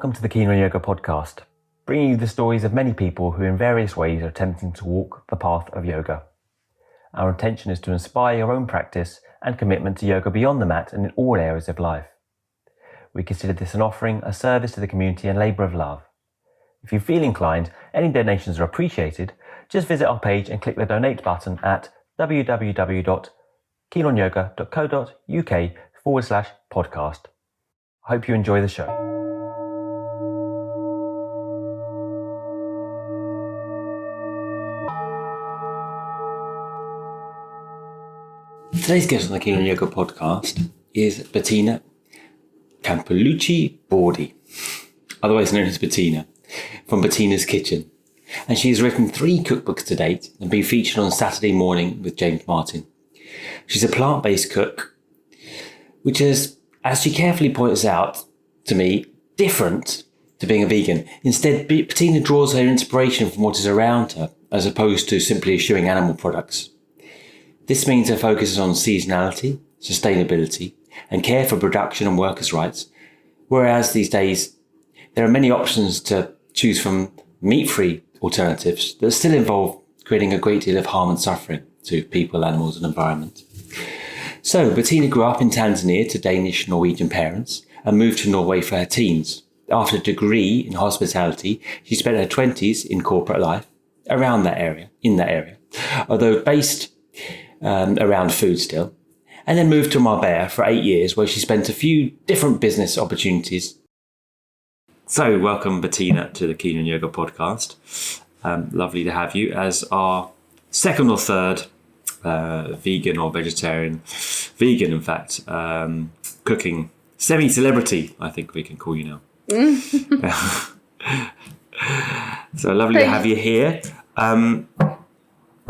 Welcome to the Keen on Yoga podcast, bringing you the stories of many people who in various ways are attempting to walk the path of yoga. Our intention is to inspire your own practice and commitment to yoga beyond the mat and in all areas of life. We consider this an offering, a service to the community and labour of love. If you feel inclined, any donations are appreciated. Just visit our page and click the donate button at www.keenonyoga.co.uk/podcast. I hope you enjoy the show. Today's guest on the Keen on Yoga podcast is Bettina Campolucci Bordi, otherwise known as Bettina, from Bettina's Kitchen. And she has written 3 cookbooks to date and been featured on Saturday Morning with James Martin. She's a plant-based cook, which is, as she carefully points out to me, different to being a vegan. Instead, Bettina draws her inspiration from what is around her, as opposed to simply eschewing animal products. This means her focus is on seasonality, sustainability, and care for production and workers' rights, whereas these days there are many options to choose from meat-free alternatives that still involve creating a great deal of harm and suffering to people, animals, and environment. So, Bettina grew up in Tanzania to Danish Norwegian parents and moved to Norway for her teens. After a degree in hospitality, she spent her 20s in corporate life in that area, although based around food still, and then moved to Marbella for 8 years, where she spent a few different business opportunities. So, welcome, Bettina, to the Keen on Yoga podcast. Lovely to have you as our second or third vegan or vegetarian, in fact, cooking semi-celebrity, I think we can call you now. So lovely to have you here.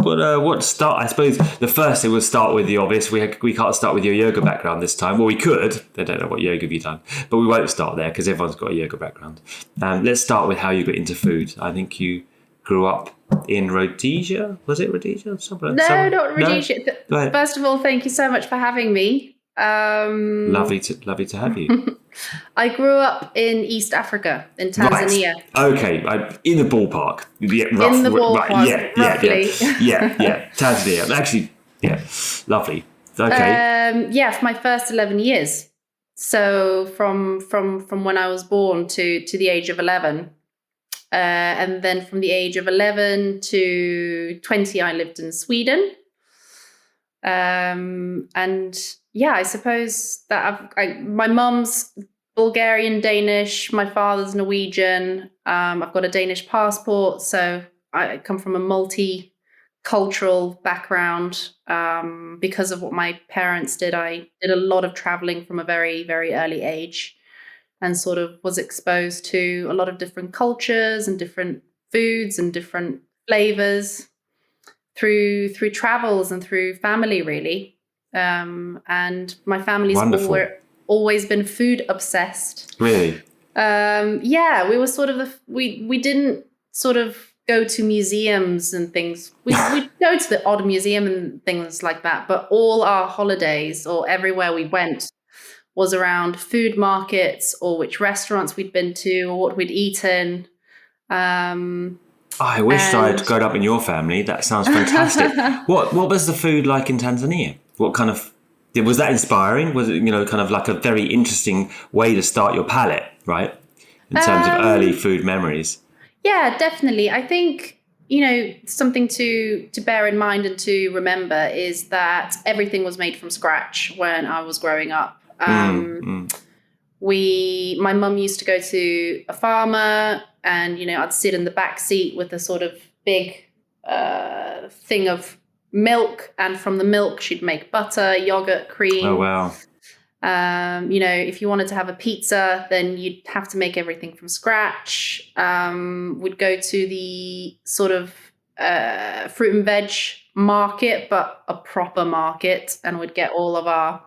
What start? I suppose the first thing we'll start with the obvious. We can't start with your yoga background this time. Well, we could. I don't know what yoga have you done, but we won't start there because everyone's got a yoga background. Let's start with how you got into food. I think you grew up in Rhodesia. Was it Rhodesia? Not Rhodesia. No? First of all, thank you so much for having me. Lovely to have you. I grew up in East Africa, in Tanzania. Right. Okay, in the ballpark. Yeah, rough, in the ballpark, right. roughly. Yeah. Tanzania. Actually, yeah, lovely. Okay. For my first 11 years. So from when I was born to the age of 11. And then from the age of 11 to 20, I lived in Sweden. I suppose that my mum's Bulgarian, Danish, my father's Norwegian. I've got a Danish passport, so I come from a multicultural background. Because of what my parents did, I did a lot of traveling from a very, very early age and sort of was exposed to a lot of different cultures and different foods and different flavors through travels and through family, really. And my family's always been food obsessed. Really? We were sort of we didn't sort of go to museums and things. We'd go to the odd museum and things like that, but all our holidays or everywhere we went was around food markets or which restaurants we'd been to or what we'd eaten. I wish I'd grown up in your family. That sounds fantastic. What was the food like in Tanzania? What kind of, was that inspiring? Was it, kind of like a very interesting way to start your palate, right? In terms of early food memories. Yeah, definitely. I think, something to bear in mind and to remember is that everything was made from scratch when I was growing up. My mum used to go to a farmer and, I'd sit in the back seat with a sort of big thing of milk. And from the milk, she'd make butter, yogurt, cream. Oh, wow. If you wanted to have a pizza, then you'd have to make everything from scratch. We'd go to the sort of fruit and veg market, but a proper market, and we'd get all of our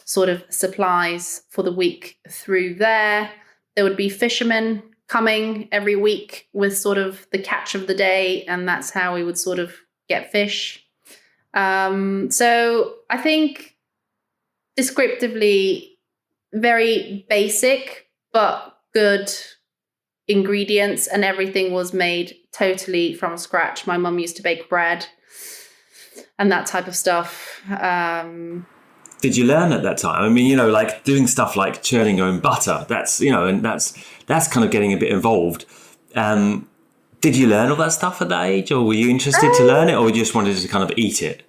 sort of supplies for the week through there. There would be fishermen coming every week with sort of the catch of the day, and that's how we would sort of get fish. So I think descriptively very basic, but good ingredients, and everything was made totally from scratch. My mum used to bake bread and that type of stuff. Did you learn at that time? I mean, like doing stuff like churning your own butter, that's, and that's kind of getting a bit involved. Did you learn all that stuff at that age, or were you interested to learn it, or you just wanted to kind of eat it?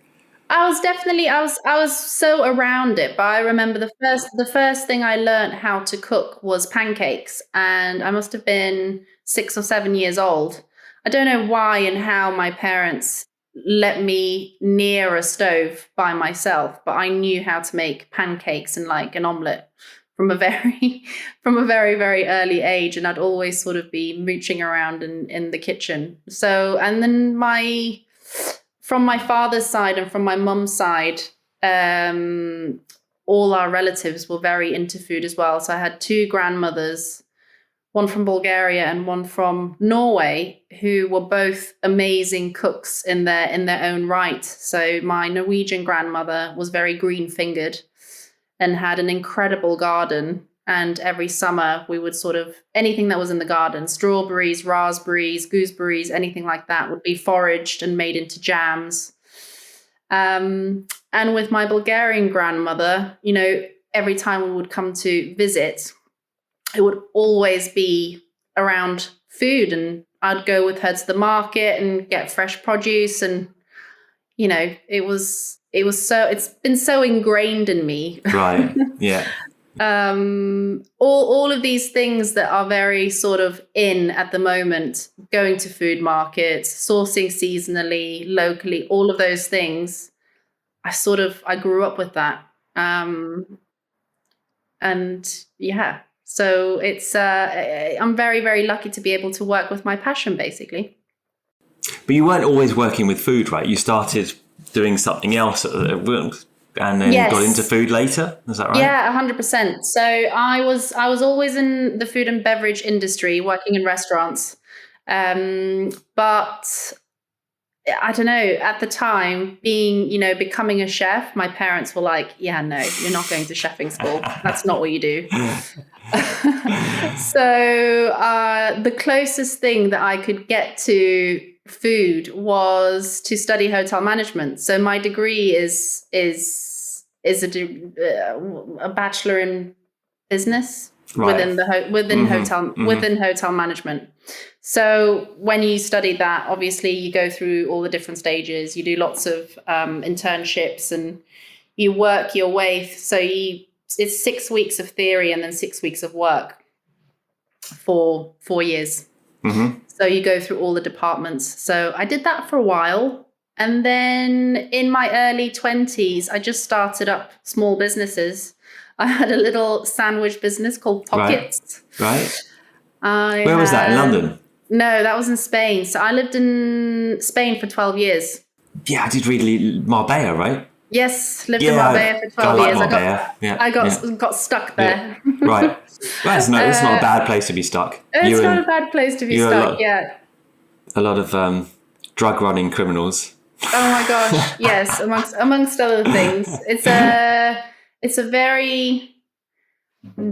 I was so around it, but I remember the first thing I learned how to cook was pancakes, and I must have been 6 or 7 years old. I don't know why and how my parents let me near a stove by myself, but I knew how to make pancakes and like an omelette from a very very early age, and I'd always sort of be mooching around in the kitchen. So, and then from my father's side and from my mum's side, all our relatives were very into food as well. So I had 2 grandmothers, one from Bulgaria and one from Norway, who were both amazing cooks in their own right. So my Norwegian grandmother was very green-fingered and had an incredible garden. And every summer we would sort of, anything that was in the garden, strawberries, raspberries, gooseberries, anything like that would be foraged and made into jams. And with my Bulgarian grandmother, every time we would come to visit, it would always be around food, and I'd go with her to the market and get fresh produce. And, it's been so ingrained in me. Right. Yeah. All of these things that are very sort of in at the moment, going to food markets, sourcing seasonally, locally, all of those things, I grew up with that. And yeah, so it's, I'm very, very lucky to be able to work with my passion, basically. But you weren't always working with food, right? You started doing something else and then got into food later. Is that right? Yeah, 100%. So I was always in the food and beverage industry, working in restaurants. But I don't know, at the time, becoming a chef, my parents were like, yeah, no, you're not going to chefing school. That's not what you do. So the closest thing that I could get to food was to study hotel management. So my degree is a bachelor in business, right, within hotel management. So when you study that, obviously you go through all the different stages. You do lots of internships and you work your way. So it's 6 weeks of theory and then 6 weeks of work for 4 years. Mm-hmm. So you go through all the departments. So I did that for a while. And then in my early 20s, I just started up small businesses. I had a little sandwich business called Pockets. Right. Where was that? In London? No, that was in Spain. So I lived in Spain for 12 years. Yeah, I did read Marbella, right? Yes, lived in Marbella for 12 years. I got stuck there. Yeah. Right. Well, it's not a bad place to be stuck. It's not a bad place to be stuck, A lot of drug running criminals. Oh my gosh, yes, amongst other things. It's a very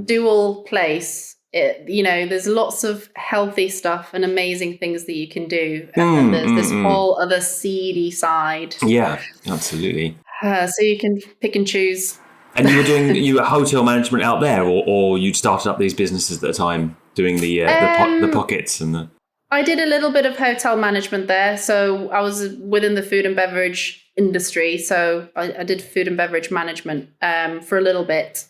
dual place. There's lots of healthy stuff and amazing things that you can do. And there's this whole other seedy side. Yeah, absolutely. So you can pick and choose. And you were hotel management out there, or you'd started up these businesses at the time doing the pockets and the... I did a little bit of hotel management there. So I was within the food and beverage industry. So I did food and beverage management for a little bit.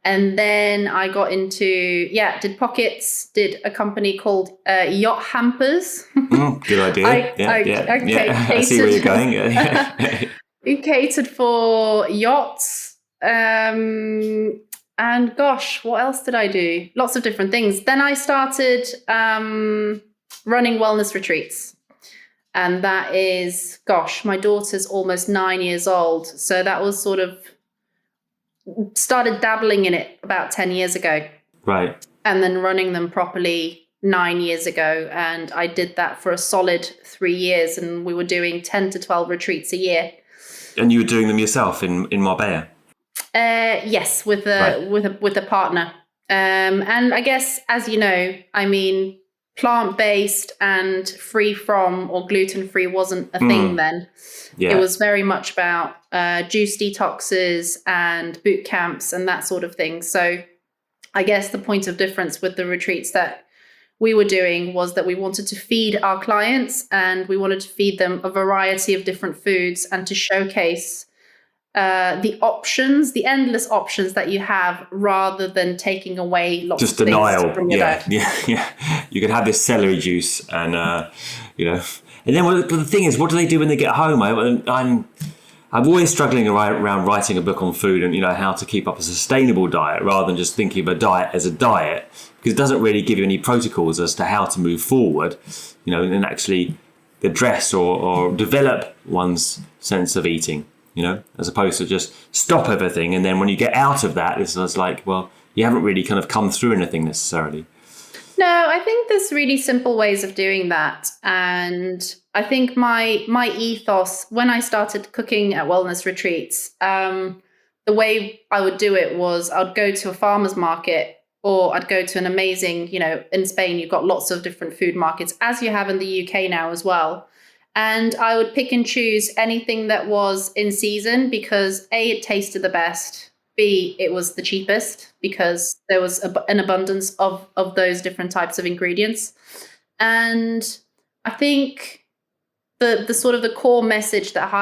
And then I got into, did Pockets, did a company called Yacht Hampers. Good idea. I see where you're going. We catered for yachts. And gosh, what else did I do? Lots of different things. Then I started running wellness retreats. And that is, my daughter's almost 9 years old. So that was sort of, started dabbling in it about 10 years ago. Right. And then running them properly 9 years ago. And I did that for a solid 3 years. And we were doing 10 to 12 retreats a year. And you were doing them yourself in Marbella? Yes, with a partner. And I guess, as you know, I mean, plant-based and free from or gluten-free wasn't a thing then. Yeah. It was very much about juice detoxes and boot camps and that sort of thing. So I guess the point of difference with the retreats that we were doing was that we wanted to feed our clients, and we wanted to feed them a variety of different foods and to showcase the options, the endless options that you have, rather than taking away lots of things from your diet. Yeah. You could have this celery juice and, and then but the thing is, what do they do when they get home? I'm always struggling around writing a book on food and, how to keep up a sustainable diet rather than just thinking of a diet as a diet, because it doesn't really give you any protocols as to how to move forward, and actually address or develop one's sense of eating. As opposed to just stop everything. And then when you get out of that, it's like, well, you haven't really kind of come through anything necessarily. No, I think there's really simple ways of doing that. And I think my ethos, when I started cooking at wellness retreats, the way I would do it was I'd go to a farmer's market, or I'd go to an amazing, in Spain, you've got lots of different food markets, as you have in the UK now as well. And I would pick and choose anything that was in season because A, it tasted the best, B, it was the cheapest because there was an abundance of those different types of ingredients. And I think the sort of the core message that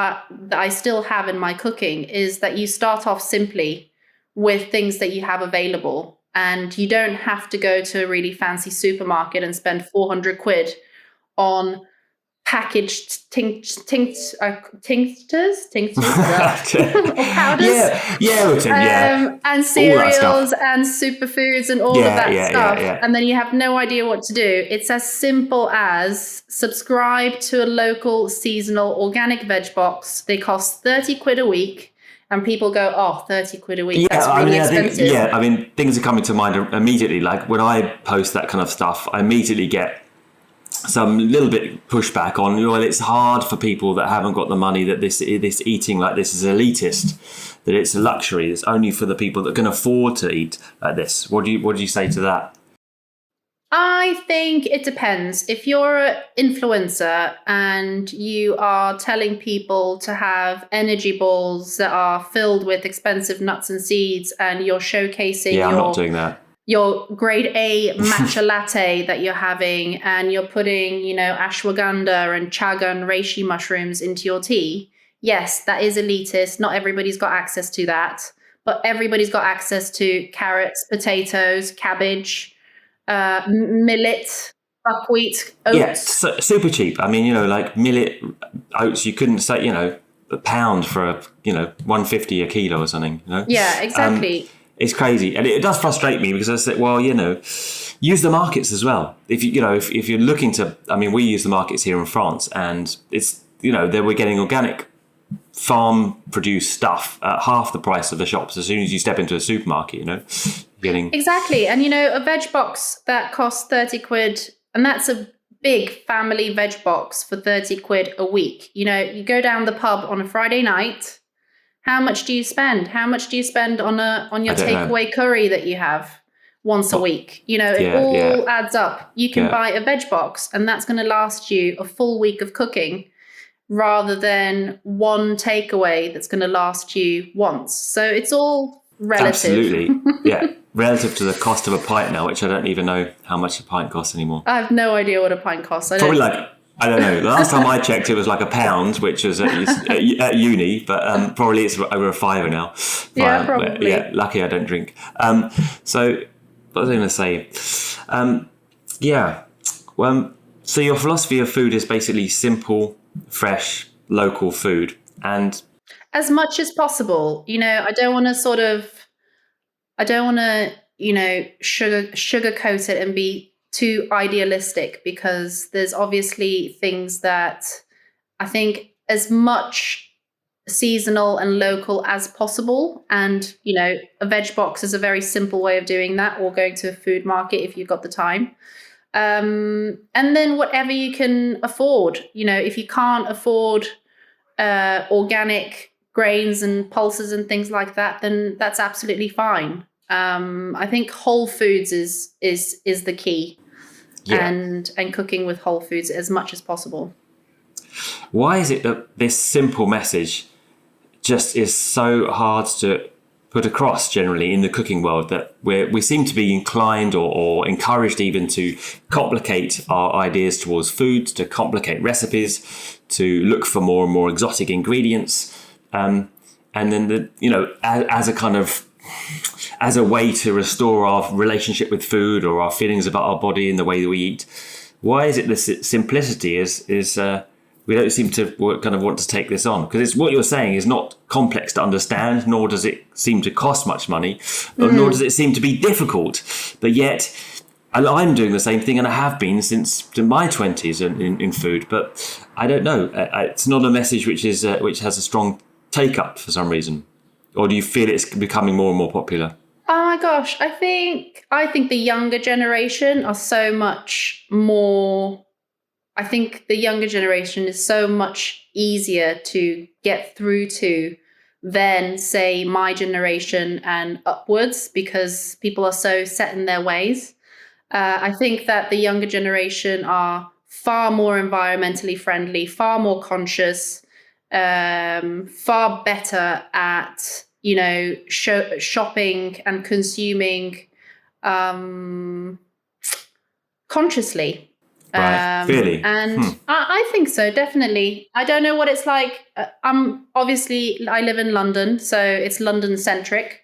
I still have in my cooking is that you start off simply with things that you have available, and you don't have to go to a really fancy supermarket and spend 400 quid on packaged tinctures or powders, and cereals and superfoods and all of that stuff. And then you have no idea what to do. It's as simple as subscribe to a local seasonal organic veg box. They cost 30 quid a week. And people go, 30 quid a week, that's really expensive. Things are coming to mind immediately. Like when I post that kind of stuff, I immediately get some little bit pushback on, well, it's hard for people that haven't got the money, that this eating like this is elitist, that it's a luxury, it's only for the people that can afford to eat like this. What do you say to that? I think it depends. If you're an influencer and you are telling people to have energy balls that are filled with expensive nuts and seeds, and you're showcasing I'm not doing that. Your grade A matcha latte that you're having, and you're putting, ashwagandha and chaga and reishi mushrooms into your tea. Yes, that is elitist. Not everybody's got access to that, but everybody's got access to carrots, potatoes, cabbage, millet, buckwheat, oats. Yeah, super cheap. Like millet, oats, you couldn't say, a pound for a, 150 a kilo or something, Yeah, exactly. It's crazy, and it does frustrate me because I said, well, use the markets as well. If if you're looking to, we use the markets here in France, and it's we're getting organic farm produced stuff at half the price of the shops. As soon as you step into a supermarket, getting exactly. And a veg box that costs 30 quid, and that's a big family veg box for 30 quid a week. You go down the pub on a Friday night. How much do you spend? How much do you spend on your takeaway curry that you have once a week? It all adds up. You can buy a veg box, and that's going to last you a full week of cooking, rather than one takeaway that's going to last you once. So it's all relative. Absolutely. Yeah. Relative to the cost of a pint now, which I don't even know how much a pint costs anymore. I have no idea what a pint costs. I don't know. The last time I checked, it was like £1, which was at uni, but probably it's over £5 now. Yeah, probably. Yeah, lucky I don't drink. So what was I going to say? So your philosophy of food is basically simple, fresh, local food, and as much as possible. I don't want to sugarcoat it and be too idealistic, because there's obviously things that I think as much seasonal and local as possible. And, a veg box is a very simple way of doing that, or going to a food market if you've got the time. And then whatever you can afford, if you can't afford organic grains and pulses and things like that, then that's absolutely fine. I think whole foods is the key. and cooking with whole foods as much as possible. Why is it that this simple message just is so hard to put across generally in the cooking world, that we seem to be inclined or encouraged even to complicate our ideas towards food, to complicate recipes, to look for more and more exotic ingredients, and then as a way to restore our relationship with food or our feelings about our body and the way that we eat. Why is it this simplicity is we don't seem to kind of want to take this on? Because it's what you're saying is not complex to understand, nor does it seem to cost much money, nor does it seem to be difficult. But yet I'm doing the same thing, and I have been since my 20s in food. But I don't know. It's not a message which has a strong take up for some reason. Or do you feel it's becoming more and more popular? Oh my gosh, I think the younger generation are so much more. I think the younger generation is so much easier to get through to than, say, my generation and upwards, because people are so set in their ways. I think that the younger generation are far more environmentally friendly, far more conscious, far better at, shopping and consuming consciously. Right, really? And I think so, definitely. I don't know what it's like. I live in London, so it's London centric,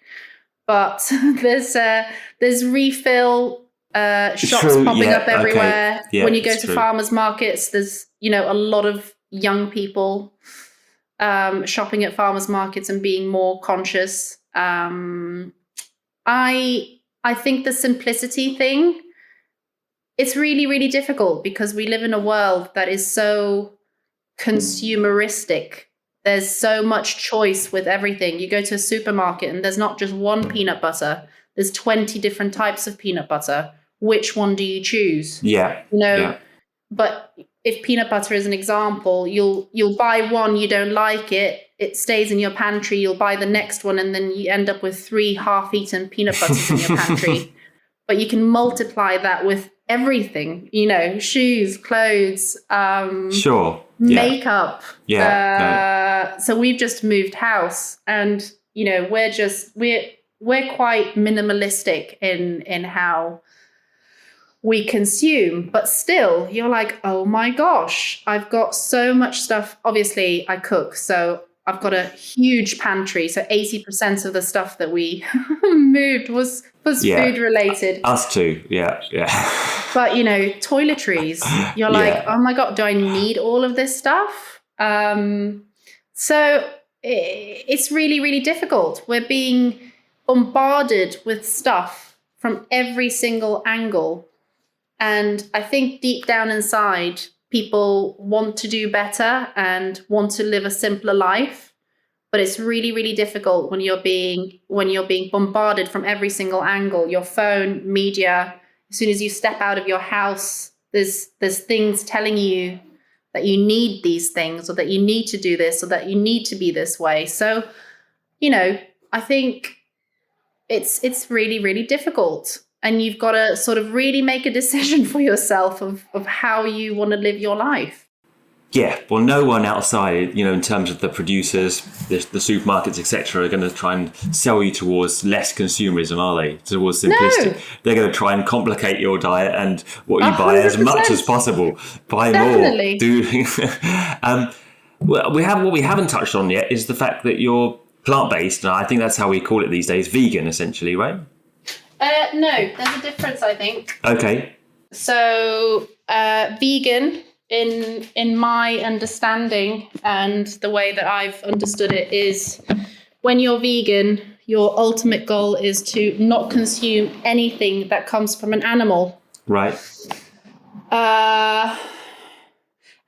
but there's refill shops popping up everywhere. Okay. Yeah, when you go to true. farmers markets, there's a lot of young people shopping at farmers markets and being more conscious. I think the simplicity thing, it's really, really difficult because we live in a world that is so consumeristic. There's so much choice with everything. You go to a supermarket and there's not just one peanut butter. There's 20 different types of peanut butter. Which one do you choose? Yeah. But if peanut butter is an example, you'll buy one, you don't like it, it stays in your pantry, you'll buy the next one, and then you end up with 3 half-eaten peanut butters in your pantry. But you can multiply that with everything, shoes, clothes, makeup. So we've just moved house, and we're quite minimalistic in how we consume, but still you're like, oh my gosh, I've got so much stuff. Obviously I cook, so I've got a huge pantry. So 80% of the stuff that we moved was food related. Us too. Yeah. But toiletries, you're like, oh my God, do I need all of this stuff? So it's really, really difficult. We're being bombarded with stuff from every single angle. And I think deep down inside, people want to do better and want to live a simpler life. But it's really, really difficult when you're being bombarded from every single angle. Your phone, media. As soon as you step out of your house, there's things telling you that you need these things, or that you need to do this, or that you need to be this way. So, I think it's really, really difficult. And you've got to sort of really make a decision for yourself of how you want to live your life. Yeah, well, no one outside, in terms of the producers, the supermarkets, etc., are going to try and sell you towards less consumerism, are they? Towards simplicity. No. They're going to try and complicate your diet and what you 100%. Buy as much as possible. Buy Definitely. More. Well, what we haven't touched on yet is the fact that you're plant-based, and I think that's how we call it these days, vegan, essentially, right? No, there's a difference, I think. Okay. So, vegan, in my understanding and the way that I've understood it, is when you're vegan, your ultimate goal is to not consume anything that comes from an animal. Right. And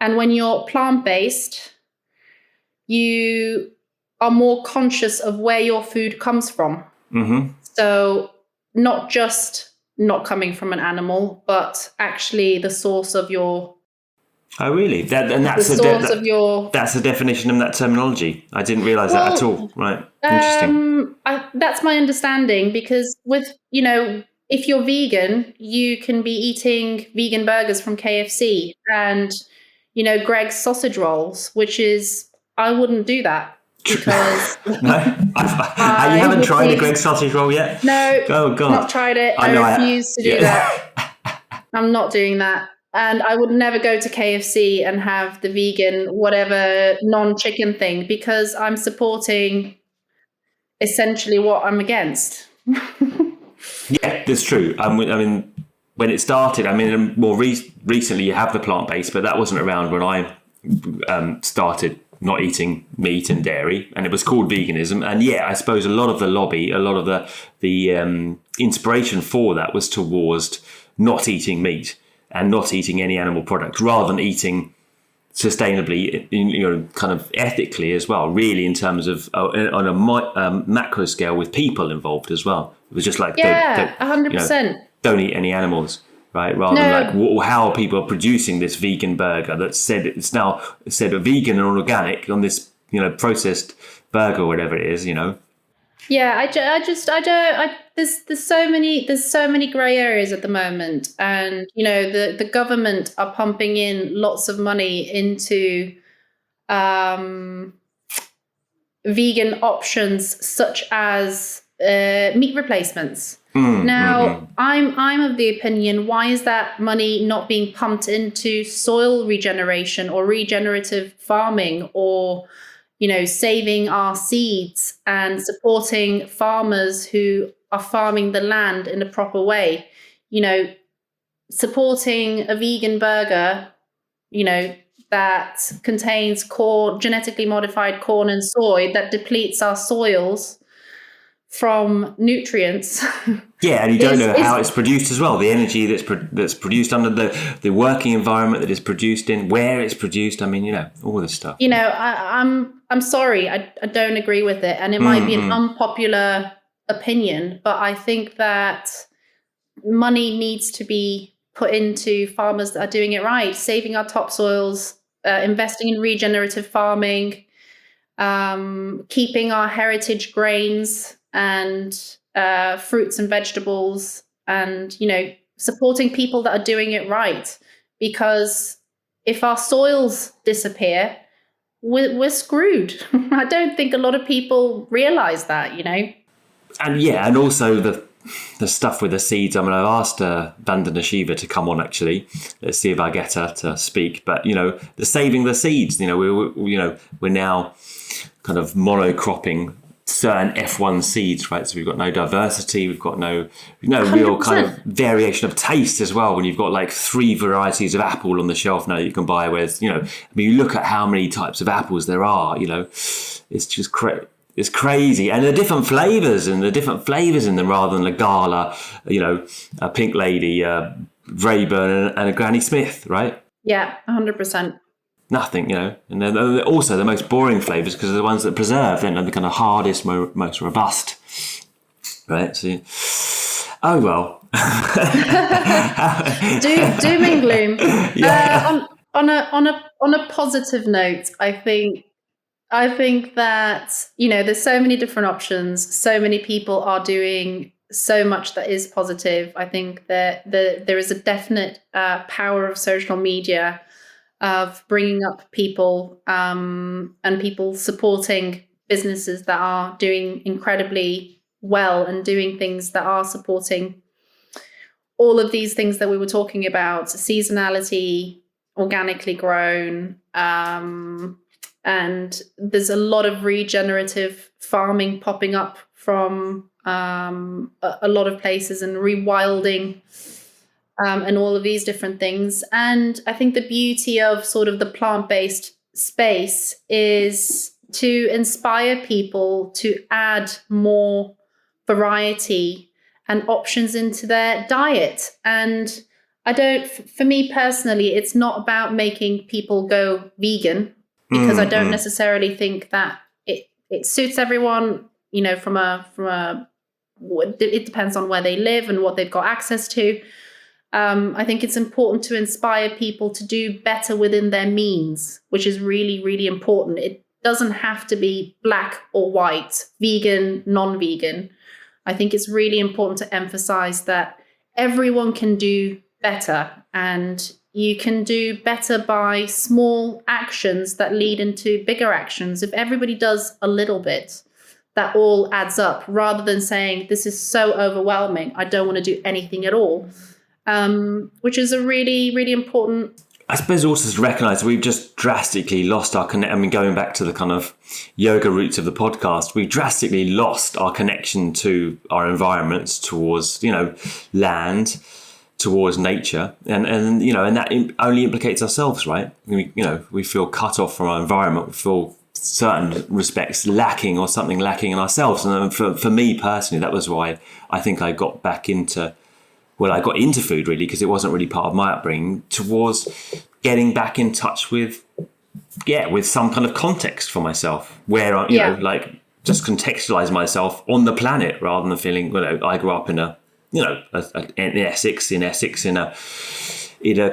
when you're plant-based, you are more conscious of where your food comes from. Mm-hmm. So not just not coming from an animal, but actually the source of your... Oh, really? That's the definition of that terminology. I didn't realise that at all. Right. Interesting. That's my understanding, because with, if you're vegan, you can be eating vegan burgers from KFC and, Greg's sausage rolls, which is, I wouldn't do that because No, you haven't tried a Greg's sausage roll yet? No, oh God, not tried it. I refuse to do that. I'm not doing that. And I would never go to KFC and have the vegan, whatever, non-chicken thing, because I'm supporting essentially what I'm against. Yeah, that's true. I mean, when it started, more recently you have the plant-based, but that wasn't around when I started not eating meat and dairy, and it was called veganism. And yeah, I suppose a lot of the lobby, a lot of the inspiration for that was towards not eating meat and not eating any animal products, rather than eating sustainably, kind of ethically as well, really, in terms of on a macro scale with people involved as well. It was just like, 100%. Don't eat any animals, right? Rather than like, how are people producing this vegan burger that's said vegan and organic on this, processed burger or whatever it is, Yeah, there's so many grey areas at the moment, and the government are pumping in lots of money into vegan options such as meat replacements. Now, I'm of the opinion, why is that money not being pumped into soil regeneration or regenerative farming, or saving our seeds and supporting farmers who are farming the land in a proper way? Supporting a vegan burger, that contains genetically modified corn and soy that depletes our soils from nutrients. Yeah, and you don't know how it's produced as well. The energy that's produced under the working environment that it's produced in, where it's produced. All this stuff. I'm sorry, I don't agree with it, and it might be an unpopular opinion, but I think that money needs to be put into farmers that are doing it right, saving our topsoils, investing in regenerative farming, keeping our heritage grains and fruits and vegetables, and supporting people that are doing it right. Because if our soils disappear, we're screwed. I don't think a lot of people realize that, And yeah, and also the stuff with the seeds. I've asked Vandana Shiva to come on, actually. Let's see if I get her to speak. But the saving the seeds. We're now kind of monocropping certain F1 seeds, right? So we've got no diversity, we've got no real 100%. Kind of variation of taste as well. When you've got like 3 varieties of apple on the shelf now that you can buy, whereas you look at how many types of apples there are. It's just it's crazy, and the different flavors in them, rather than a Gala, a Pink Lady, Rayburn, and a Granny Smith, right? Yeah, 100%. Nothing, and they're also the most boring flavors because they're the ones that preserve, and the kind of hardest, most robust, right? So, oh well. Doom and gloom. Yeah. On a positive note, I think that there's so many different options. So many people are doing so much that is positive. I think that there is a definite power of social media, of bringing up people and people supporting businesses that are doing incredibly well and doing things that are supporting all of these things that we were talking about: seasonality, organically grown, and there's a lot of regenerative farming popping up from a lot of places, and rewilding, and all of these different things. And I think the beauty of sort of the plant-based space is to inspire people to add more variety and options into their diet. And for me personally, it's not about making people go vegan, because I don't necessarily think that it suits everyone. It depends on where they live and what they've got access to. I think it's important to inspire people to do better within their means, which is really, really important. It doesn't have to be black or white, vegan, non-vegan. I think it's really important to emphasize that everyone can do better, and you can do better by small actions that lead into bigger actions. If everybody does a little bit, that all adds up, rather than saying, this is so overwhelming, I don't want to do anything at all, which is a really, really important. I suppose also to recognise we've just drastically lost our connection. I mean, going back to the kind of yoga roots of the podcast, we've drastically lost our connection to our environments, towards, land, towards nature, and that only implicates ourselves, right? We feel cut off from our environment. We feel certain respects lacking, or something lacking in ourselves. And for me personally, that was why I think I got back into. Well, I got into food really because it wasn't really part of my upbringing, towards getting back in touch with some kind of context for myself, where just contextualize myself on the planet, rather than feeling, I grew up in in Essex, in a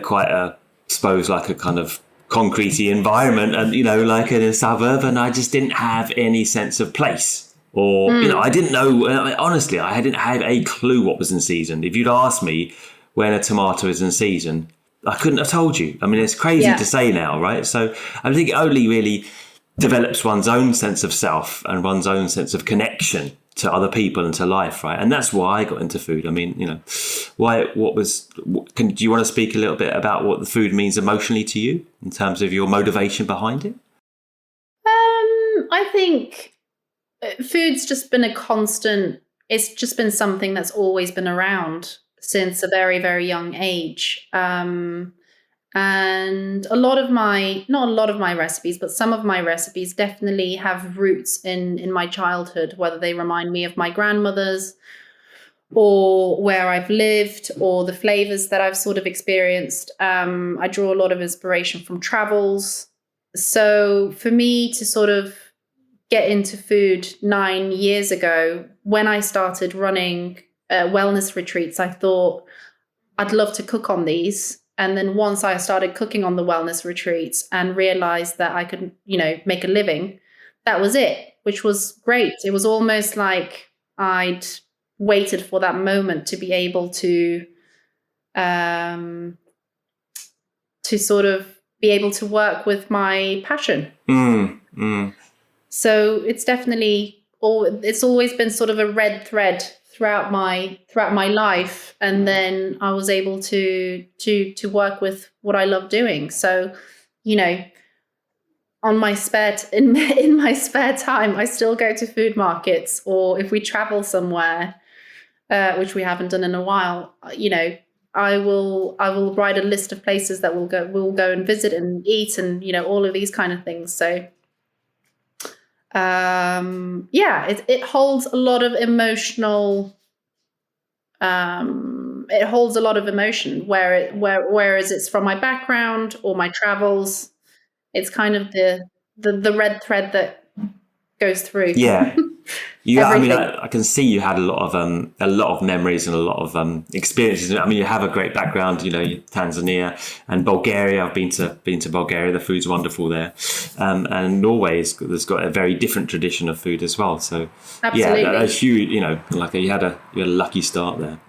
quite a, suppose, like a kind of concretey environment, and like in a suburb, and I just didn't have any sense of place. Or, I didn't know, honestly, I didn't have a clue what was in season. If you'd asked me when a tomato is in season, I couldn't have told you. I mean, it's crazy to say now, right? So I think it only really develops one's own sense of self and one's own sense of connection to other people and to life, right? And that's why I got into food. I mean, do you want to speak a little bit about what the food means emotionally to you, in terms of your motivation behind it? I think food's just been a constant. It's just been something that's always been around since a very, very young age. And not a lot of my recipes, but some of my recipes definitely have roots in my childhood, whether they remind me of my grandmother's, or where I've lived, or the flavors that I've sort of experienced. I draw a lot of inspiration from travels. So for me to sort of get into food 9 years ago, when I started running wellness retreats, I thought I'd love to cook on these. And then once I started cooking on the wellness retreats and realized that I could, make a living, that was it, which was great. It was almost like I'd waited for that moment to be able to sort of be able to work with my passion. So it's definitely it's always been sort of a red thread throughout my life, and then I was able to work with what I love doing. So, on my in my spare time, I still go to food markets, or if we travel somewhere, which we haven't done in a while, I will write a list of places that we'll go and visit and eat, and all of these kind of things. So. It holds a lot of emotional. It holds a lot of emotion. Whereas it's from my background or my travels, it's kind of the red thread that goes through. Yeah. I mean, I can see you had a lot of memories and a lot of experiences. I mean, you have a great background. Tanzania and Bulgaria. I've been to Bulgaria. The food's wonderful there, and Norway has got a very different tradition of food as well. So, absolutely. Yeah, a huge. You had a lucky start there.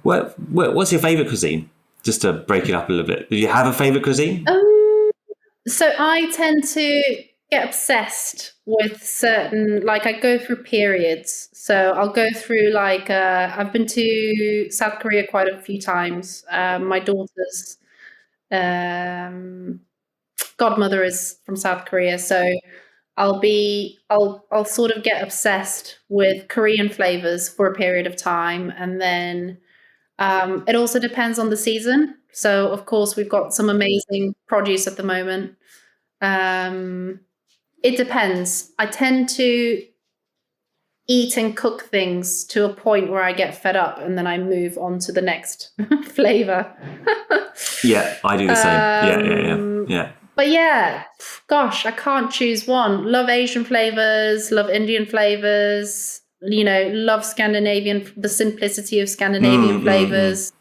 What's your favorite cuisine? Just to break it up a little bit, do you have a favorite cuisine? So I tend to get obsessed with certain, I go through periods. So I'll go through I've been to South Korea quite a few times. My daughter's godmother is from South Korea, so I'll sort of get obsessed with Korean flavors for a period of time, and then it also depends on the season. So of course we've got some amazing produce at the moment. It depends. I tend to eat and cook things to a point where I get fed up, and then I move on to the next flavor. Yeah, I do the same. Yeah. But yeah, gosh, I can't choose one. Love Asian flavors, love Indian flavors, love the simplicity of Scandinavian flavors.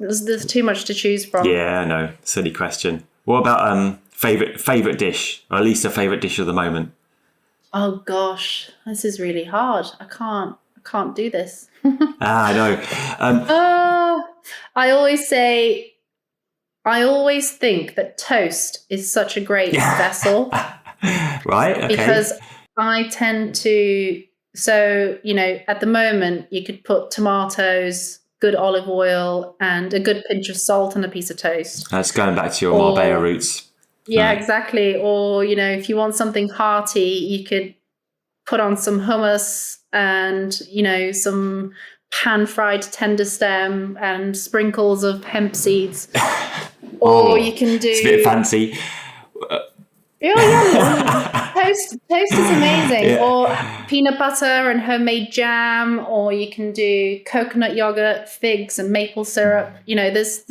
There's too much to choose from. Yeah, I know. Silly question. What about favorite dish, or at least a favorite dish of the moment? Oh gosh, this is really hard. I can't do this. I know. I always think that toast is such a great vessel. Right. Okay. Because I tend to, so, at the moment you could put tomatoes, good olive oil, and a good pinch of salt on a piece of toast. That's going back to your Marbella roots. Yeah, right. Exactly. Or, if you want something hearty, you could put on some hummus and, some pan-fried tender stem and sprinkles of hemp seeds. Or you can do... It's a bit fancy. Yeah. Toast is amazing. Yeah. Or peanut butter and homemade jam, or you can do coconut yogurt, figs, and maple syrup. There's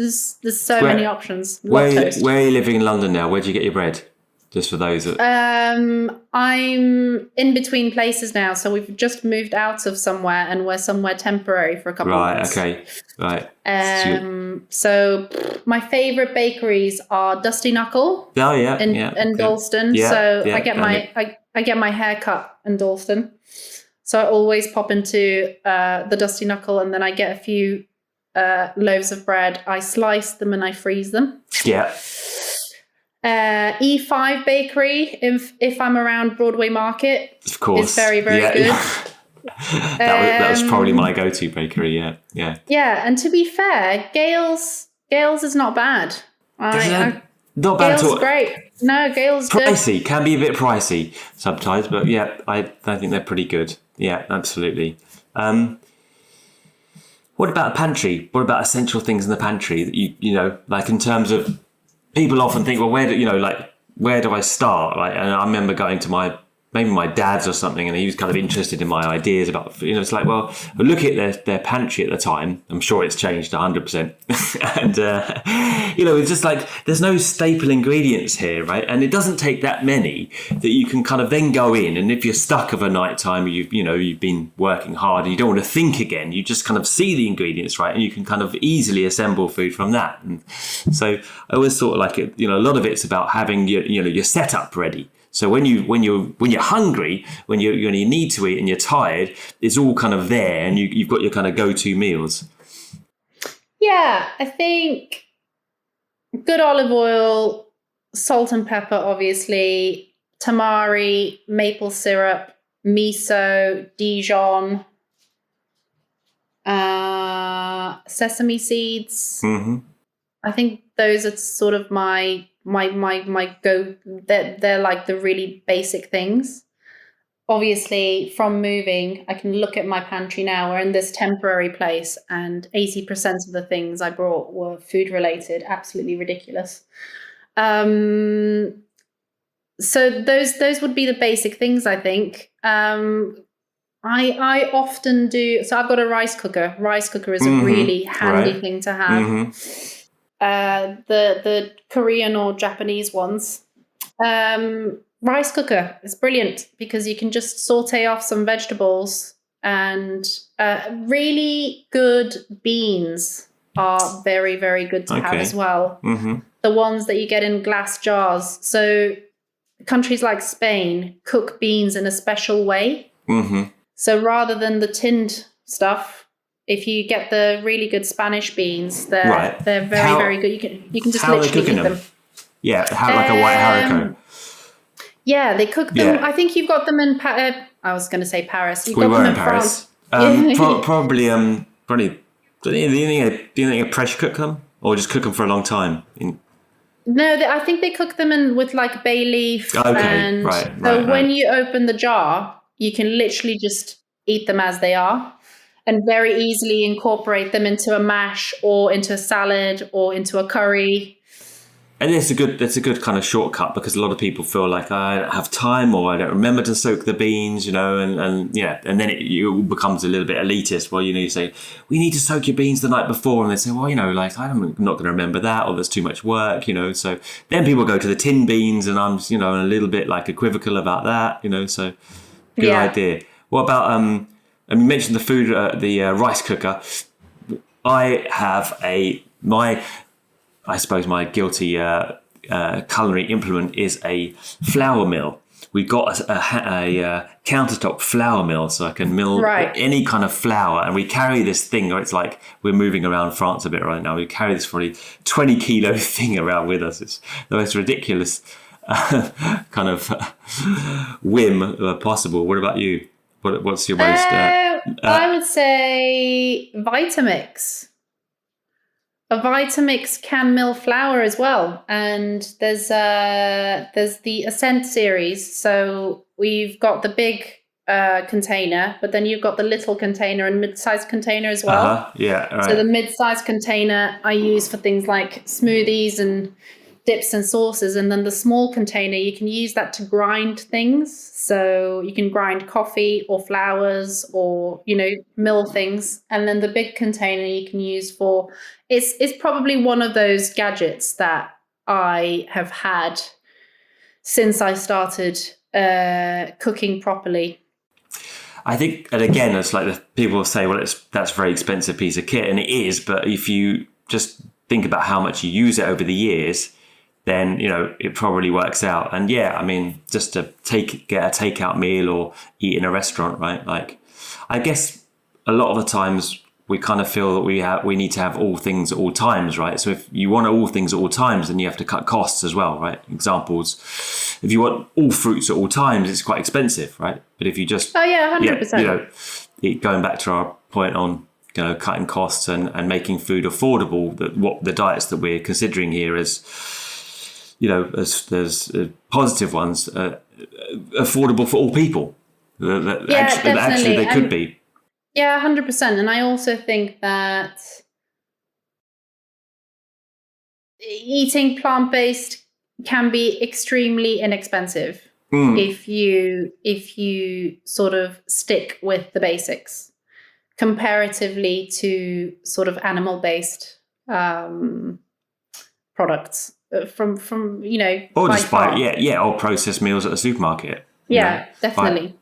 so many options. Where are you living in London now? Where do you get your bread? Just for those that... I'm in between places now, so we've just moved out of somewhere and we're somewhere temporary for a couple of months. Right, okay, right. So my favourite bakeries are Dusty Knuckle. Oh yeah, in Dalston. Yeah, so I get my hair cut in Dalston. So I always pop into the Dusty Knuckle, and then I get a few loaves of bread. I slice them and I freeze them. Yeah. E5 Bakery, if I'm around Broadway Market, of course, is very, very good. that was probably my go-to bakery. Yeah. And to be fair, Gales is not bad. Not bad at all. Gales great. No, Gales pricey good. Can be a bit pricey sometimes, but yeah, I think they're pretty good. Yeah, absolutely. What about a pantry? What about essential things in the pantry that you like in terms of? People often think, well, where do I start? And I remember going to maybe my dad's or something, and he was kind of interested in my ideas about, it's like, well, look at their pantry at the time. I'm sure it's changed 100%. And, it's just like, there's no staple ingredients here, right? And it doesn't take that many that you can kind of then go in. And if you're stuck of a night time, you've been working hard and you don't want to think again, you just kind of see the ingredients, right? And you can kind of easily assemble food from that. And so I always thought like it, a lot of it's about having your setup ready. So when you're hungry, when you need to eat and you're tired, it's all kind of there, and you've got your kind of go-to meals. Yeah, I think good olive oil, salt and pepper, obviously, tamari, maple syrup, miso, Dijon, sesame seeds. Mm-hmm. I think those are sort of my go. They're like the really basic things. Obviously, from moving, I can look at my pantry now. We're in this temporary place, and 80% of the things I brought were food related. Absolutely ridiculous. So those would be the basic things, I think. I often do. So I've got a rice cooker. Rice cooker is a really handy thing to have. Mm-hmm. The Korean or Japanese ones. Rice cooker is brilliant because you can just saute off some vegetables, and really good beans are very, very good to have as well. Mm-hmm. The ones that you get in glass jars. So countries like Spain cook beans in a special way. Mm-hmm. So rather than the tinned stuff, if you get the really good Spanish beans, they're very, very good. You can just literally eat them. Yeah, like a white haricot. Yeah, they cook them. Yeah. I think you've got them in I was going to say Paris. We were in Paris. Probably. Do you think a pressure cook them, or just cook them for a long time? No, I think they cook them in with like bay leaf. Okay, So when you open the jar, you can literally just eat them as they are, and very easily incorporate them into a mash or into a salad or into a curry. And that's a good kind of shortcut, because a lot of people feel like I don't have time, or I don't remember to soak the beans, and then it becomes a little bit elitist. Well, you say, we need to soak your beans the night before, and they say, well, I'm not going to remember that, or there's too much work, So then people go to the tin beans, and I'm a little bit like equivocal about that, So good idea. What about and you mentioned the food, the rice cooker. I have I suppose my guilty culinary implement is a flour mill. we've got a countertop flour mill, so I can mill any kind of flour. And we carry this thing, or it's like we're moving around France a bit right now. We carry this probably 20 kilo thing around with us. It's the most ridiculous kind of whim possible. What about you? What's your most? I would say Vitamix. A Vitamix can mill flour as well, and there's the Ascent series. So we've got the big container, but then you've got the little container and mid-sized container as well. Yeah, right. So the mid-sized container I use for things like smoothies and dips and sauces, and then the small container you can use that to grind things. So you can grind coffee or flours or mill things, and then the big container you can use for it's probably one of those gadgets that I have had since I started cooking properly. I think, and again, it's like people say, well, that's a very expensive piece of kit, and it is. But if you just think about how much you use it over the years, then it probably works out. And yeah, I mean, just to get a takeout meal or eat in a restaurant, right? Like, I guess a lot of the times we kind of feel that we need to have all things at all times, right? So if you want all things at all times, then you have to cut costs as well, right? Examples: if you want all fruits at all times, it's quite expensive, right? But if you just 100%, going back to our point on cutting costs and making food affordable, that what the diets that we're considering here as there's positive ones, affordable for all people. Actually they could be. Yeah, 100%. And I also think that eating plant-based can be extremely inexpensive if you sort of stick with the basics comparatively to sort of animal-based products from or just buy or processed meals at the supermarket. Definitely.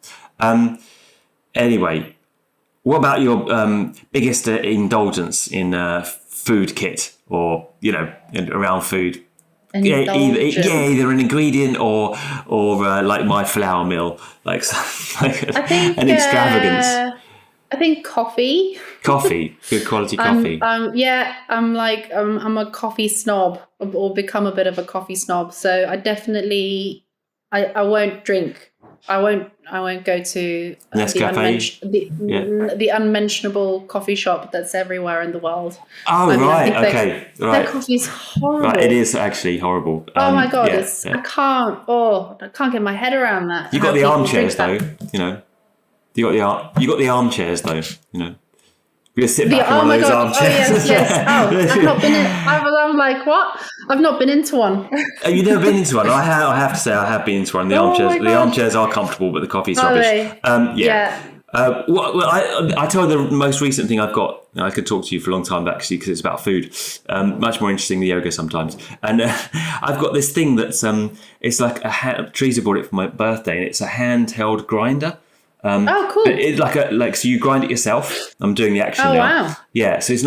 Anyway, what about your biggest indulgence in food kit or around food? Either an ingredient or like my flour mill, like an extravagance. I think coffee. Coffee, good quality coffee. I'm a coffee snob, or become a bit of a coffee snob. So I definitely, I won't drink. I won't go to the unmentionable coffee shop that's everywhere in the world. Their coffee's horrible. Right, it is actually horrible. Oh my god, I can't get my head around that. You got the armchairs though, You got the armchairs though, We just sit back in one of those armchairs. Oh, yes. Oh, I've not been in. I'm like, what? I've not been into one. Have you never been into one? I have to say, I have been into one. The armchairs are comfortable, but the coffee's rubbish. I tell you the most recent thing I've got. I could talk to you for a long time actually because it's about food. Much more interesting than yoga sometimes. And I've got this thing that's it's like Teresa bought it for my birthday, and it's a handheld grinder. Cool! It's so you grind it yourself. I'm doing the action now. Wow! Yeah, so it's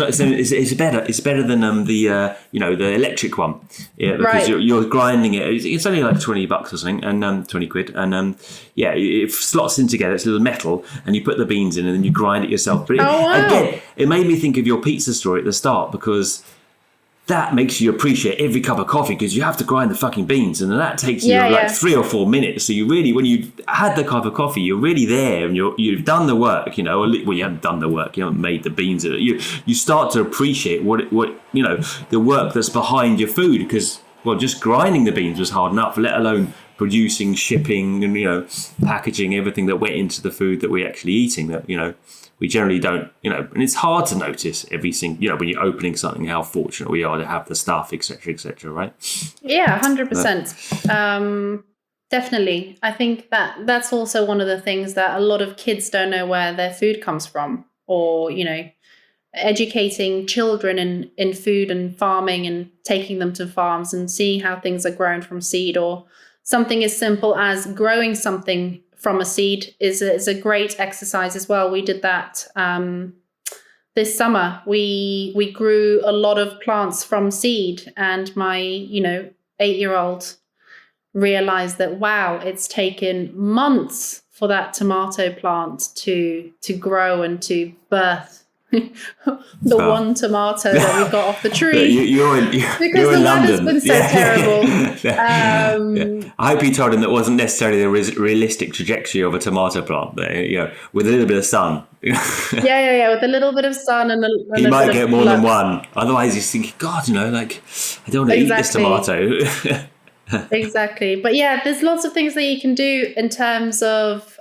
better. It's better than the electric one. Yeah, because you're grinding it. It's only like $20 or something, and 20 quid, and it slots in together. It's a little metal, and you put the beans in, and then you grind it yourself. But again, it made me think of your pizza story at the start because that makes you appreciate every cup of coffee because you have to grind the fucking beans, and then that takes you 3 or 4 minutes. So you really, when you had the cup of coffee, you're really there and you've done the work, well, you haven't done the work, you haven't made the beans. You start to appreciate what the work that's behind your food because, well, just grinding the beans was hard enough, let alone producing, shipping, and, packaging everything that went into the food that we're actually eating that, we generally don't, and it's hard to notice every single, when you're opening something, how fortunate we are to have the stuff, etc., right? Yeah, 100%. Definitely. I think that's also one of the things that a lot of kids don't know where their food comes from, or, educating children in food and farming and taking them to farms and seeing how things are grown from seed, or something as simple as growing something from a seed is a great exercise as well. We did that this summer. We grew a lot of plants from seed, and my 8-year-old realized that, wow, it's taken months for that tomato plant to grow and to birth the one tomato that we got off the tree. Because the weather's been so terrible. I hope you told him that wasn't necessarily the realistic trajectory of a tomato plant. With a little bit of sun. Yeah. With a little bit of sun and he might get more than one. Otherwise, he's thinking, God, I don't want to eat this tomato. Exactly. But yeah, there's lots of things that you can do in terms of.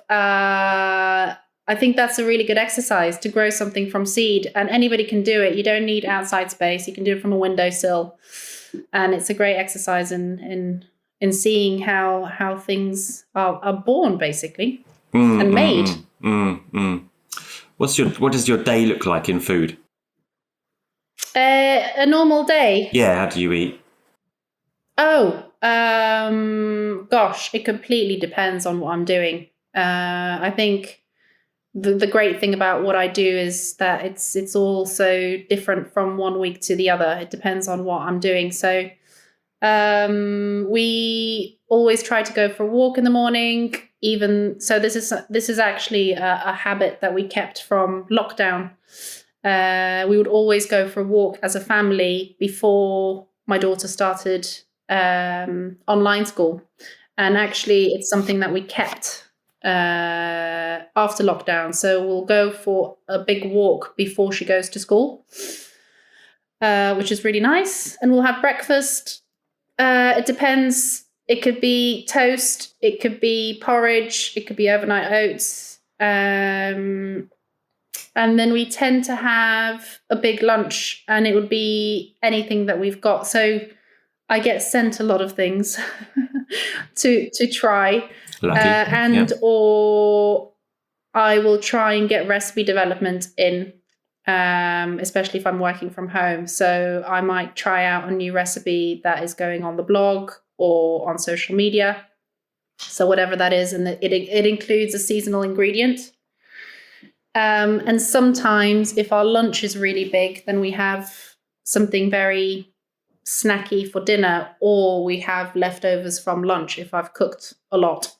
I think that's a really good exercise to grow something from seed, and anybody can do it. You don't need outside space. You can do it from a windowsill, and it's a great exercise in seeing how things are born, basically, and made. What does your day look like in food? A normal day. Yeah, how do you eat? Oh, gosh, it completely depends on what I'm doing. I think. The great thing about what I do is that it's all so different from one week to the other. It depends on what I'm doing. So we always try to go for a walk in the morning. This is actually a habit that we kept from lockdown. We would always go for a walk as a family before my daughter started online school, and actually it's something that we kept after lockdown. So we'll go for a big walk before she goes to school, which is really nice. And we'll have breakfast. It depends. It could be toast. It could be porridge. It could be overnight oats. And then we tend to have a big lunch, and it would be anything that we've got. So I get sent a lot of things to try. Or I will try and get recipe development in, especially if I'm working from home. So I might try out a new recipe that is going on the blog or on social media. So whatever that is, and it includes a seasonal ingredient. And sometimes if our lunch is really big, then we have something very snacky for dinner, or we have leftovers from lunch if I've cooked a lot.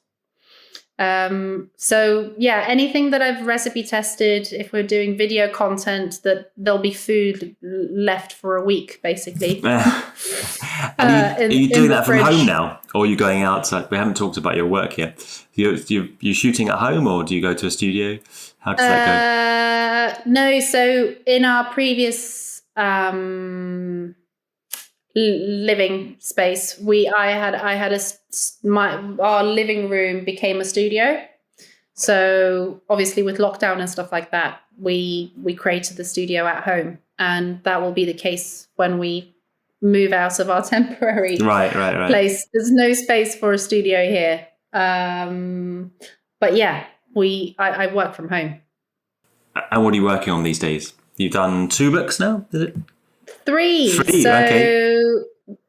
So yeah, anything that I've recipe tested, if we're doing video content, that there'll be food left for a week, basically. Are you doing that from home now, or are you going outside? We haven't talked about your work yet. You shooting at home, or do you go to a studio? How does that go? No, so in our previous living space, our living room became a studio. So obviously with lockdown and stuff like that, we created the studio at home, and that will be the case when we move out of our temporary place. There's no space for a studio here, but yeah, I work from home. And what are you working on these days? You've done 2 books now, is it? 3. So okay.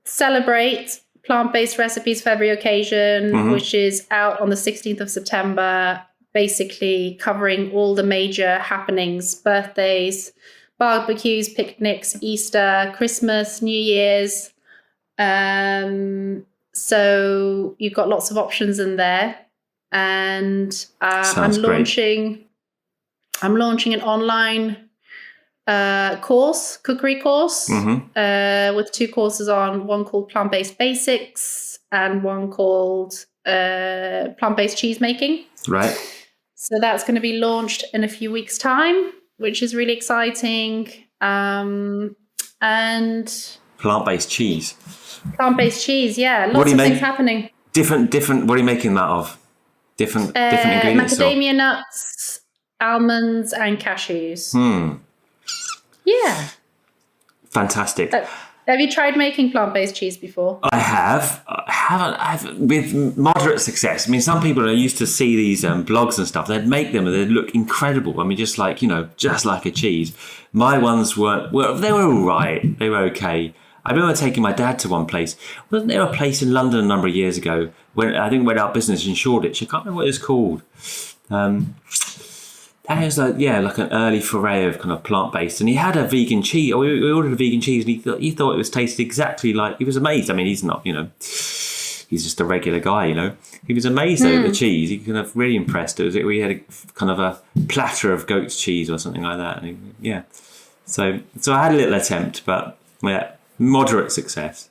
Celebrate plant-based recipes for every occasion, which is out on the 16th of September, basically covering all the major happenings: birthdays, barbecues, picnics, Easter, Christmas, New Year's. So you've got lots of options in there. And I'm launching an online cookery course, with 2 courses on, one called Plant-Based Basics and one called Plant-Based Cheese Making. Right. So that's going to be launched in a few weeks' time, which is really exciting. And plant-based cheese. Plant-based cheese, yeah. Lots of things happening. Different. What are you making that of? Different ingredients? Macadamia nuts, almonds, and cashews. Yeah. Fantastic. Have you tried making plant-based cheese before? I have. I've with moderate success. I mean, some people are used to see these blogs and stuff. They'd make them and they'd look incredible. I mean, just like a cheese. My ones weren't. Well, they were all right. They were okay. I remember taking my dad to one place. Wasn't there a place in London a number of years ago when I think went out of business in Shoreditch? I can't remember what it was called. That was like an early foray of kind of plant-based, and he had a vegan cheese. We ordered a vegan cheese, and he thought it was tasted exactly like. He was amazed. I mean, he's not, he's just a regular guy, you know. He was amazed at the cheese. He kind of really impressed. We had a kind of a platter of goat's cheese or something like that. And so I had a little attempt, but moderate success.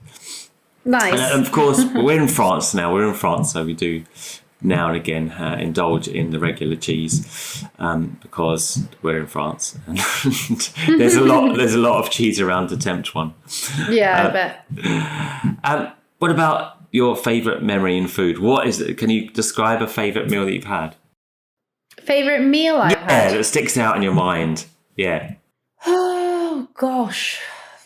Nice. And of course, we're in France now. We're in France, so we do now and again indulge in the regular cheese because we're in France. And there's a lot of cheese around to tempt one. Yeah, I bet. What about your favourite memory in food? What is it? Can you describe a favourite meal that you've had? Favourite meal I've had? Yeah, that sticks out in your mind. Yeah. Oh gosh,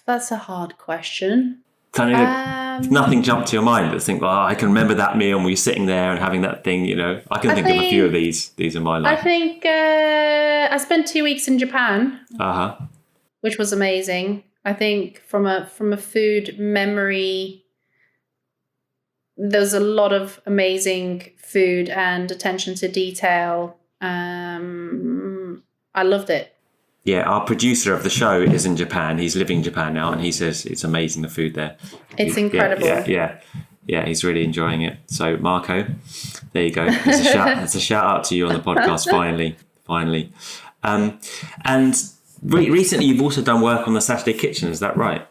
that's a hard question. Nothing jumped to your mind that think, well, I can remember that meal and we were sitting there and having that thing, you know. I can think of a few of these in my life. I think I spent 2 weeks in Japan, which was amazing. I think from a food memory, there's a lot of amazing food and attention to detail. I loved it. Yeah, our producer of the show is in Japan. He's living in Japan now, and he says it's amazing, the food there. It's incredible. Yeah, he's really enjoying it. So, Marco, there you go. It's a shout out to you on the podcast, finally. And recently you've also done work on the Saturday Kitchen, is that right?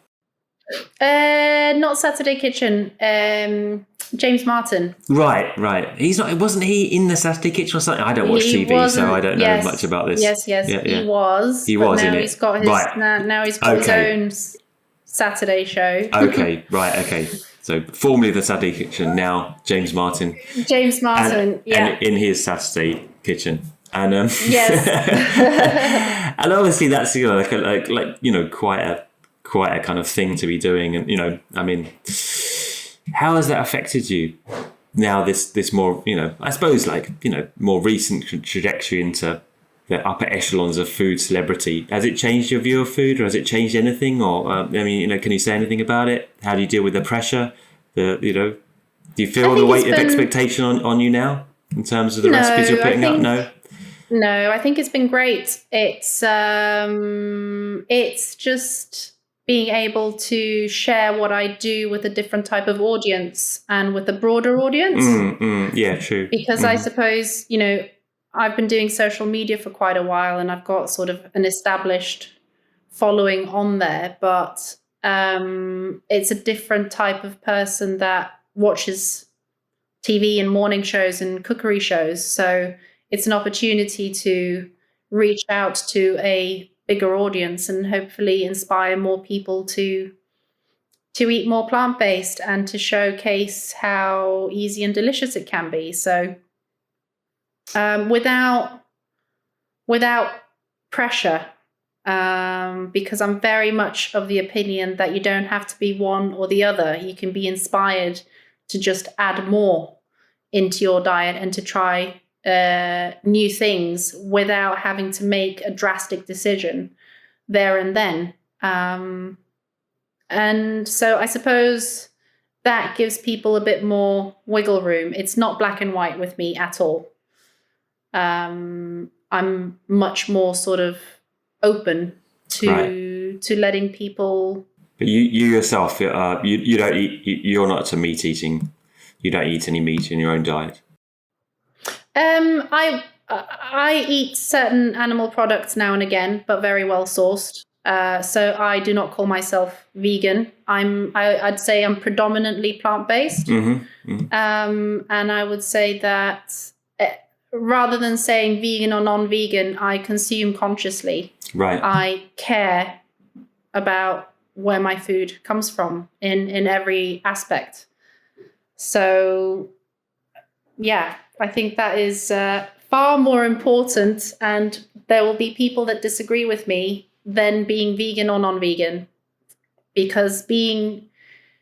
Not Saturday Kitchen. James Martin. Right. Wasn't he in the Saturday Kitchen or something? I don't watch TV, so I don't know much about this. Yes. He was. He was in it. He's got his, now he's got his own Saturday show. Okay. So formerly the Saturday Kitchen, now James Martin. And in his Saturday Kitchen. And yes. And obviously that's, you know, like you know, quite a kind of thing to be doing. And, you know, I mean, how has that affected you now, this more, you know, I suppose, like, you know, more recent trajectory into the upper echelons of food celebrity? Has it changed your view of food, or has it changed anything? Or, I mean, you know, can you say anything about it? How do you deal with the pressure? Do you feel the weight of expectation on you now in terms of the recipes you're putting out? No, I think it's been great. It's just being able to share what I do with a different type of audience and with a broader audience. Yeah, true. Because I suppose, you know, I've been doing social media for quite a while and I've got sort of an established following on there, but it's a different type of person that watches TV and morning shows and cookery shows. So it's an opportunity to reach out to a bigger audience and hopefully inspire more people to eat more plant-based and to showcase how easy and delicious it can be. So without pressure, because I'm very much of the opinion that you don't have to be one or the other. You can be inspired to just add more into your diet and to try new things without having to make a drastic decision there and then. And so I suppose that gives people a bit more wiggle room. It's not black and white with me at all. I'm much more sort of open to letting people. But you yourself, you don't eat. You're not a meat eating. You don't eat any meat in your own diet. I eat certain animal products now and again, but very well sourced. So I do not call myself vegan. I'd say I'm predominantly plant-based. And I would say that rather than saying vegan or non-vegan, I consume consciously. Right. I care about where my food comes from in every aspect. So, yeah, I think that is far more important, and there will be people that disagree with me than being vegan or non-vegan, because being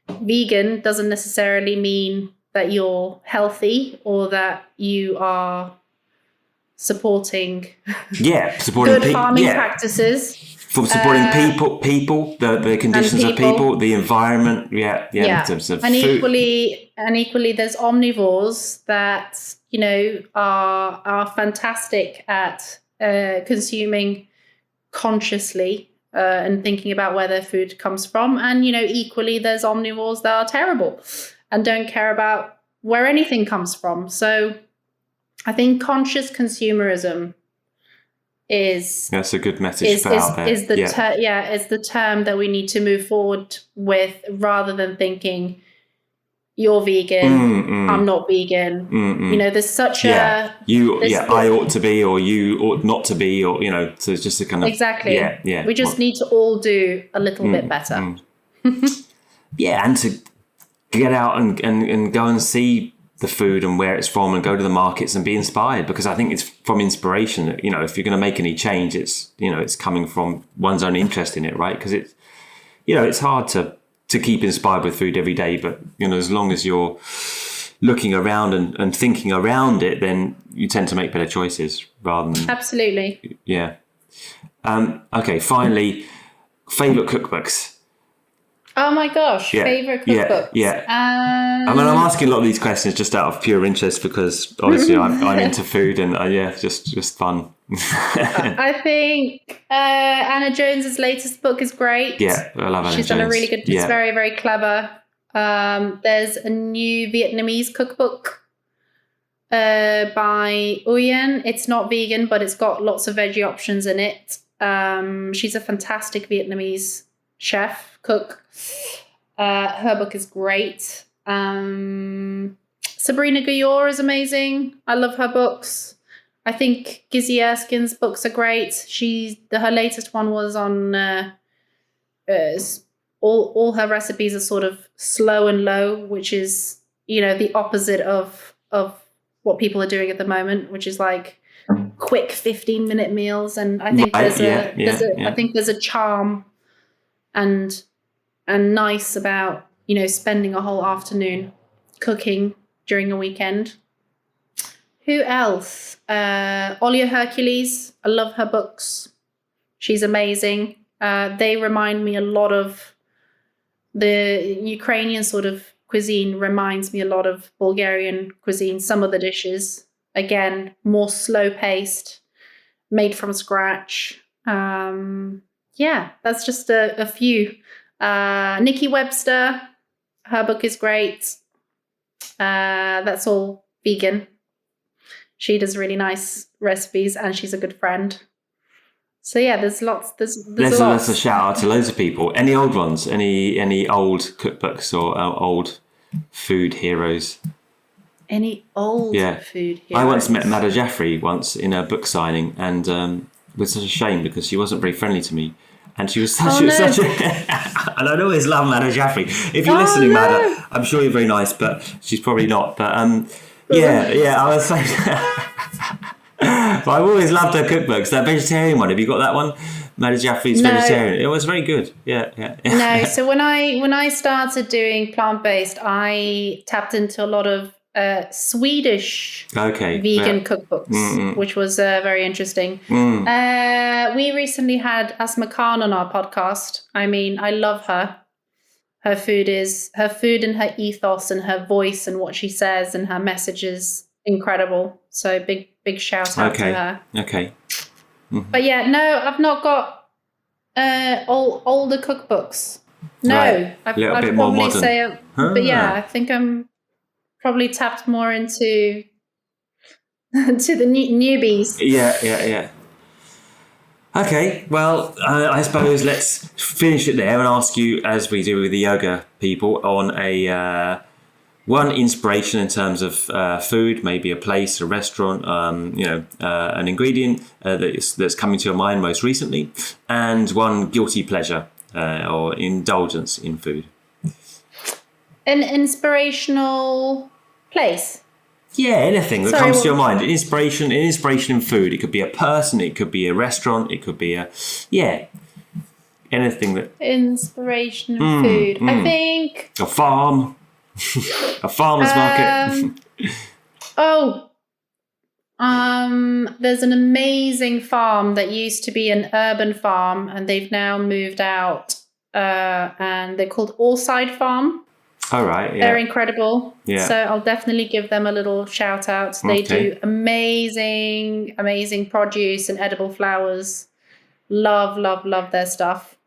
vegan doesn't necessarily mean that you're healthy or that you are supporting good farming practices. For supporting people, the conditions of people, the environment, in terms of and food. Equally, there's omnivores that, you know, are fantastic at consuming consciously and thinking about where their food comes from. And, you know, equally, there's omnivores that are terrible and don't care about where anything comes from. So I think conscious consumerism that's a good message put out there. Is the term that we need to move forward with, rather than thinking you're vegan, I'm not vegan. You know, there's such I ought to be, or you ought not to be, or, you know, so it's just a kind of exactly. We just need to all do a little bit better. And to get out and go and see the food and where it's from, and go to the markets and be inspired, because I think it's from inspiration that, you know, if you're going to make any change, it's, you know, it's coming from one's own interest in it, right? Because it's, you know, it's hard to keep inspired with food every day, but, you know, as long as you're looking around and thinking around it, then you tend to make better choices rather than... Absolutely. Yeah. Okay, finally, favourite cookbooks. Oh my gosh, favourite cookbooks. I mean, I'm asking a lot of these questions just out of pure interest, because obviously I'm into food, and just fun. I think Anna Jones's latest book is great. Yeah, I love Anna Jones. She's done a really good. It's very, very clever. There's a new Vietnamese cookbook by Nguyen. It's not vegan, but it's got lots of veggie options in it. She's a fantastic Vietnamese cook. Her book is great. Sabrina Guyot is amazing. I love her books. I think Gizzy Erskine's books are great. Her latest one was on all her recipes are sort of slow and low, which is, you know, the opposite of what people are doing at the moment, which is like quick 15-minute meals. And I think I think there's a charm and nice about, you know, spending a whole afternoon cooking during a weekend. Who else? Olia Hercules. I love her books. She's amazing. They remind me a lot of the Ukrainian sort of cuisine, reminds me a lot of Bulgarian cuisine. Some of the dishes, again, more slow paced, made from scratch. That's just a few. Nikki Webster, her book is great. That's all vegan. She does really nice recipes, and she's a good friend. So yeah, there's lots. There's lots. A shout out to loads of people. Any old ones? Any old cookbooks or old food heroes? Any old food heroes? I once met Madda Jaffrey once in a book signing, and it was such a shame because she wasn't very friendly to me. And she was such a... And I'd always love Madda Jaffrey. If you're listening, Madda, I'm sure you're very nice, but she's probably not. But I was like... But I've always loved her cookbooks. That vegetarian one, have you got that one? Madda Jaffrey's vegetarian. It was very good. Yeah. No, so when I started doing plant-based, I tapped into a lot of Swedish vegan cookbooks, which was very interesting. We recently had Asma Khan on our podcast. I mean, I love her. Her food and her ethos and her voice and what she says and her message is incredible. So big shout out to her. Okay. But yeah, no, I've not got older cookbooks. No, right. I'd bit probably more modern. say, but yeah, I think I'm probably tapped more into to the newbies. Yeah. Okay, well, I suppose let's finish it there and ask you, as we do with the yoga people, on a one inspiration in terms of food, maybe a place, a restaurant, an ingredient that's coming to your mind most recently, and one guilty pleasure or indulgence in food. An inspirational place. Yeah, anything that comes to your mind. Inspiration in food. It could be a person, it could be a restaurant, it could be anything that... Inspiration in food. I think... A farm. A farmer's market. There's an amazing farm that used to be an urban farm, and they've now moved out, and they're called Allside Farm. All right, yeah. They're incredible. Yeah. So I'll definitely give them a little shout out. They do amazing produce and edible flowers. Love their stuff.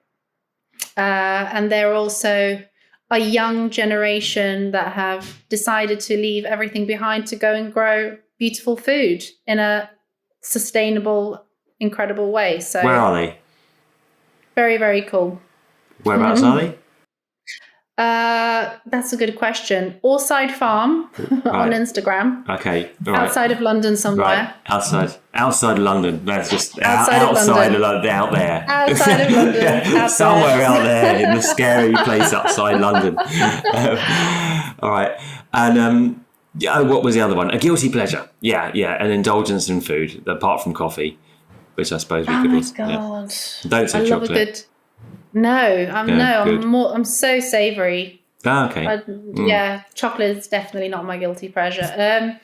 And they're also a young generation that have decided to leave everything behind to go and grow beautiful food in a sustainable, incredible way. So where are they? very, very cool. Whereabouts are they? That's a good question. Allside Farm on Instagram. Okay. All right. Outside of London somewhere. Right. Outside London. That's just outside of London. Out there. Outside of London. Out somewhere there. out there in the scary place outside London. All right. And what was the other one? A guilty pleasure. Yeah. An indulgence in food, apart from coffee, which I suppose we could. Oh my god! Yeah. Don't say chocolate. Love a good. I'm so savoury. Oh, okay. Yeah, chocolate is definitely not my guilty pleasure.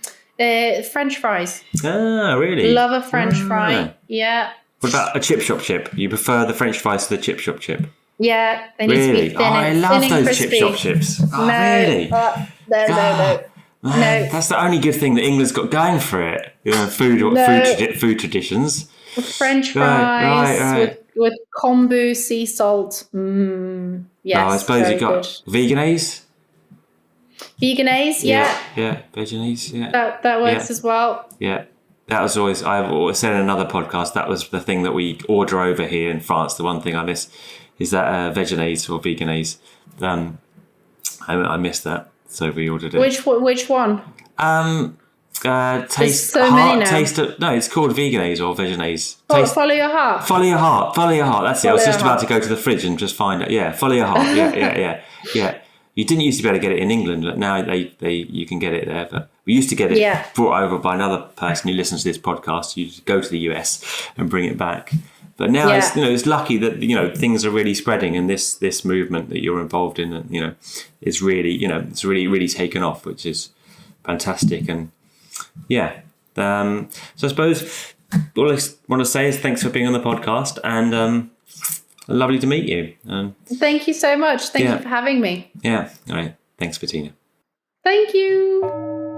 French fries. Ah, really? Love a French fry. Yeah. What about a chip shop chip? You prefer the French fries to the chip shop chip? Yeah, they need to be thin. I love those crispy. chip shop chips. Oh, no, really? No. Man, that's the only good thing that England's got going for it. Food traditions. French fries with kombu, sea salt. Yes, I suppose you got veganese. Veganese, yeah. Yeah, veganese, yeah. That works as well. Yeah. That was always, I've always said in another podcast, that was the thing that we order over here in France. The one thing I miss is that veganese or veganese. I missed that, so we ordered it. Which one? Taste so heart. many now. No, it's called veganese or veganese. Follow your heart. Follow your heart. That's it. I was just about to go to the fridge and just find it. Yeah, follow your heart. Yeah. You didn't used to be able to get it in England, but now you can get it there. But we used to get it brought over by another person who listens to this podcast. You just go to the US and bring it back. But now it's lucky that things are really spreading, and this movement that you're involved in, is really it's really taken off, which is fantastic. And so I suppose all I want to say is thanks for being on the podcast, and lovely to meet you. Thank you so much. Thank you for having me. Yeah. All right. Thanks, Bettina. Thank you.